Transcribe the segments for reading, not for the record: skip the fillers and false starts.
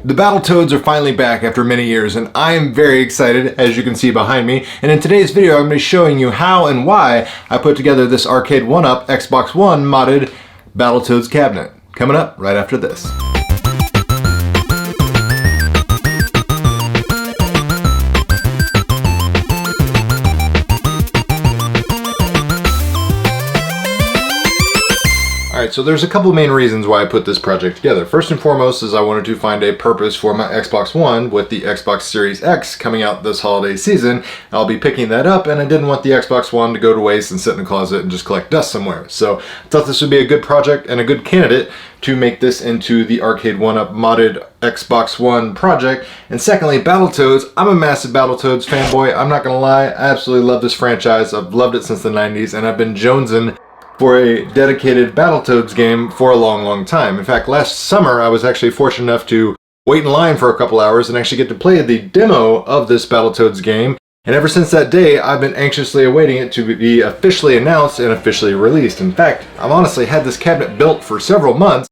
The Battletoads are finally back after many years, and I am very excited, as you can see behind me. And in today's video, I'm going to be showing you how and why I put together this Arcade1Up Xbox One modded Battletoads cabinet. Coming up right after this. Alright, so there's a couple main reasons why I put this project together. First and foremost is I wanted to find a purpose for my Xbox One with the Xbox Series X coming out this holiday season. I'll be picking that up, and I didn't want the Xbox One to go to waste and sit in the closet and just collect dust somewhere. So I thought this would be a good project and a good candidate to make this into the Arcade1Up modded Xbox One project. And secondly, Battletoads. I'm a massive Battletoads fanboy. I'm not gonna lie, I absolutely love this franchise. I've loved it since the 90s, and I've been jonesing for a dedicated Battletoads game for a long time. In fact, last summer I was actually fortunate enough to wait in line for a couple hours and actually get to play the demo of this Battletoads game. And ever since that day, I've been anxiously awaiting it to be officially announced and officially released. In fact, I've honestly had this cabinet built for several months,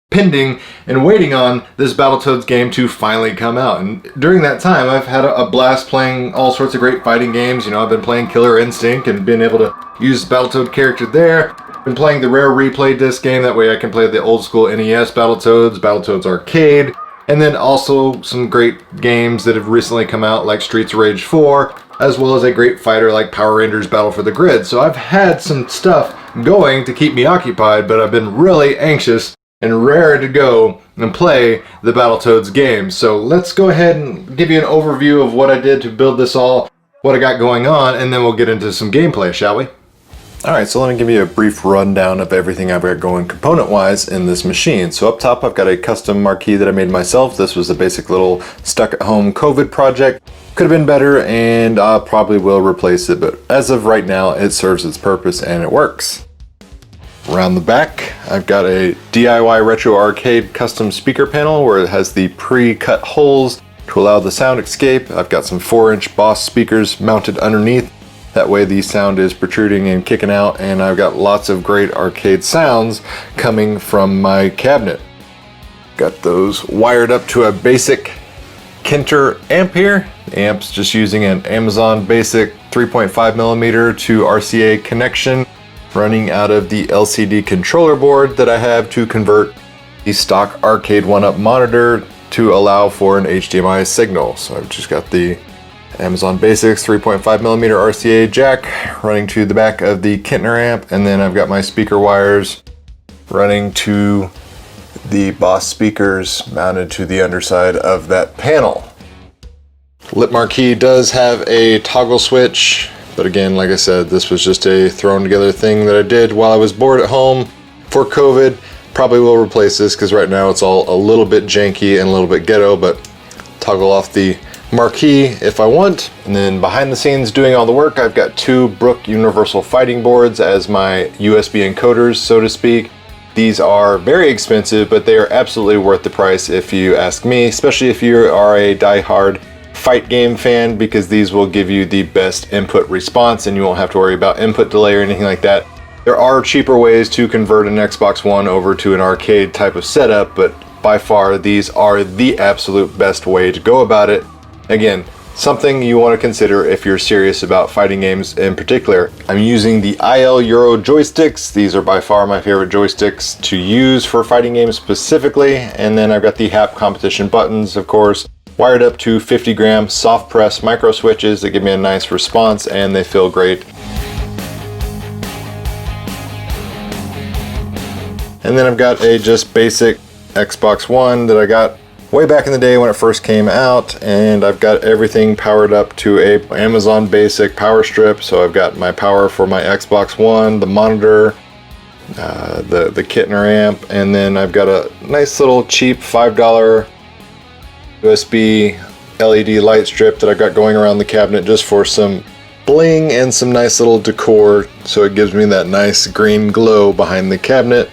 pending and waiting on this Battletoads game to finally come out. And during that time, I've had a blast playing all sorts of great fighting games. You know, I've been playing Killer Instinct and been able to use the Battletoad character there. Been playing the rare replay disc game, that way I can play the old school NES Battletoads, Battletoads Arcade, and then also some great games that have recently come out like Streets of Rage 4, as well as a great fighter like Power Rangers Battle for the Grid. So I've had some stuff going to keep me occupied, but I've been really anxious and raring to go and play the Battletoads game. So let's go ahead and give you an overview of what I did to build this all, what I got going on, and then we'll get into some gameplay, shall we? Alright, so let me give you a brief rundown of everything I've got going component-wise in this machine. So up top I've got a custom marquee that I made myself. This was a basic little stuck-at-home COVID project. Could have been better, and I probably will replace it, but as of right now it serves its purpose and it works. Around the back, I've got a DIY Retro Arcade custom speaker panel where it has the pre-cut holes to allow the sound escape. I've got some 4-inch Boss speakers mounted underneath. That way the sound is protruding and kicking out, and I've got lots of great arcade sounds coming from my cabinet. Got those wired up to a basic Kinter amp here. The amp's just using an Amazon Basic 3.5mm to RCA connection, running out of the LCD controller board that I have to convert the stock Arcade1Up monitor to allow for an HDMI signal. So I've just got the Amazon Basics 3.5mm RCA jack running to the back of the Kintner amp, and then I've got my speaker wires running to the Boss speakers mounted to the underside of that panel. Lip Marquee does have a toggle switch, but again, like I said, this was just a thrown together thing that I did while I was bored at home for COVID. Probably will replace this because right now it's all a little bit janky and a little bit ghetto, but toggle off the marquee if I want. And then behind the scenes doing all the work, I've got two Brook Universal Fighting Boards as my USB encoders, so to speak. These are very expensive, but they are absolutely worth the price if you ask me, especially if you are a die-hard fight game fan, because these will give you the best input response and you won't have to worry about input delay or anything like that. There are cheaper ways to convert an Xbox One over to an arcade type of setup, but by far these are the absolute best way to go about it. Again, something you want to consider if you're serious about fighting games in particular. I'm using the IL Euro joysticks. These are by far my favorite joysticks to use for fighting games specifically. And then I've got the HAP competition buttons, of course, wired up to 50-gram soft press micro switches that give me a nice response, and they feel great. And then I've got a just basic Xbox One that I got way back in the day when it first came out, and I've got everything powered up to a Amazon Basic power strip. So I've got my power for my Xbox One, the monitor, the Kintner amp, and then I've got a nice little cheap $5 USB LED light strip that I've got going around the cabinet just for some bling and some nice little decor, so it gives me that nice green glow behind the cabinet.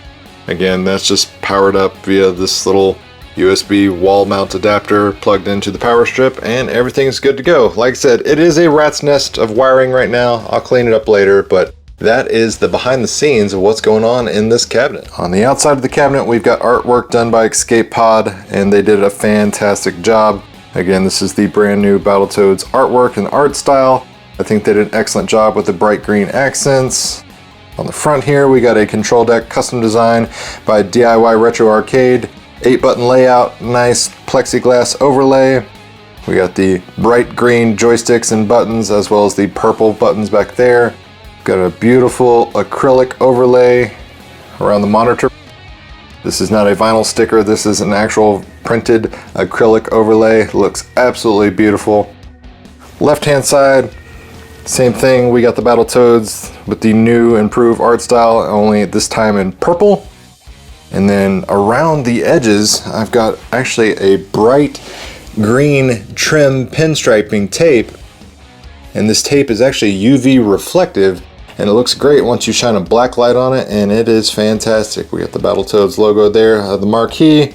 Again, that's just powered up via this little USB wall mount adapter plugged into the power strip, and everything's good to go. Like I said, it is a rat's nest of wiring right now. I'll clean it up later, but that is the behind the scenes of what's going on in this cabinet. On the outside of the cabinet, we've got artwork done by Escape Pod, and they did a fantastic job. Again, this is the brand new Battletoads artwork and art style. I think they did an excellent job with the bright green accents. On the front here, we got a control deck custom design by DIY Retro Arcade. 8-button layout, nice plexiglass overlay. We got the bright green joysticks and buttons, as well as the purple buttons back there. Got a beautiful acrylic overlay around the monitor. This is not a vinyl sticker, this is an actual printed acrylic overlay. Looks absolutely beautiful. Left hand side, same thing, we got the Battletoads with the new improved art style, only this time in purple. And then around the edges, I've got actually a bright green trim pinstriping tape. And this tape is actually UV reflective, and it looks great once you shine a black light on it, and it is fantastic. We got the Battletoads logo there, the marquee,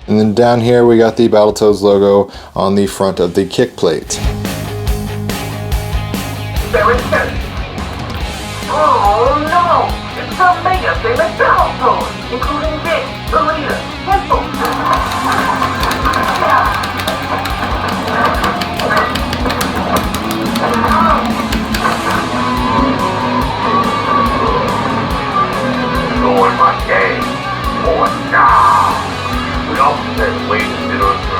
and then down here we got the Battletoads logo on the front of the kick plate. Oh no! It's the mega famous Battletoads, including Dick, the leader, Whistle. Join my game, or now! We all said wait a minute or so.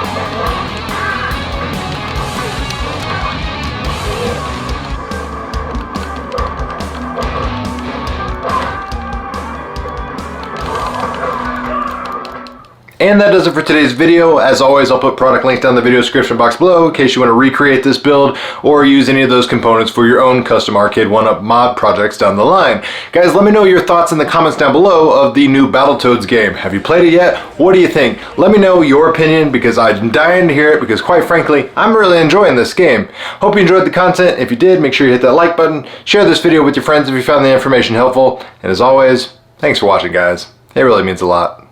And that does it for today's video. As always, I'll put product links down in the video description box below in case you want to recreate this build or use any of those components for your own custom Arcade1Up mod projects down the line. Guys, let me know your thoughts in the comments down below of the new Battletoads game. Have you played it yet? What do you think? Let me know your opinion, because I'm dying to hear it, because quite frankly, I'm really enjoying this game. Hope you enjoyed the content. If you did, make sure you hit that like button. Share this video with your friends if you found the information helpful. And as always, thanks for watching, guys. It really means a lot.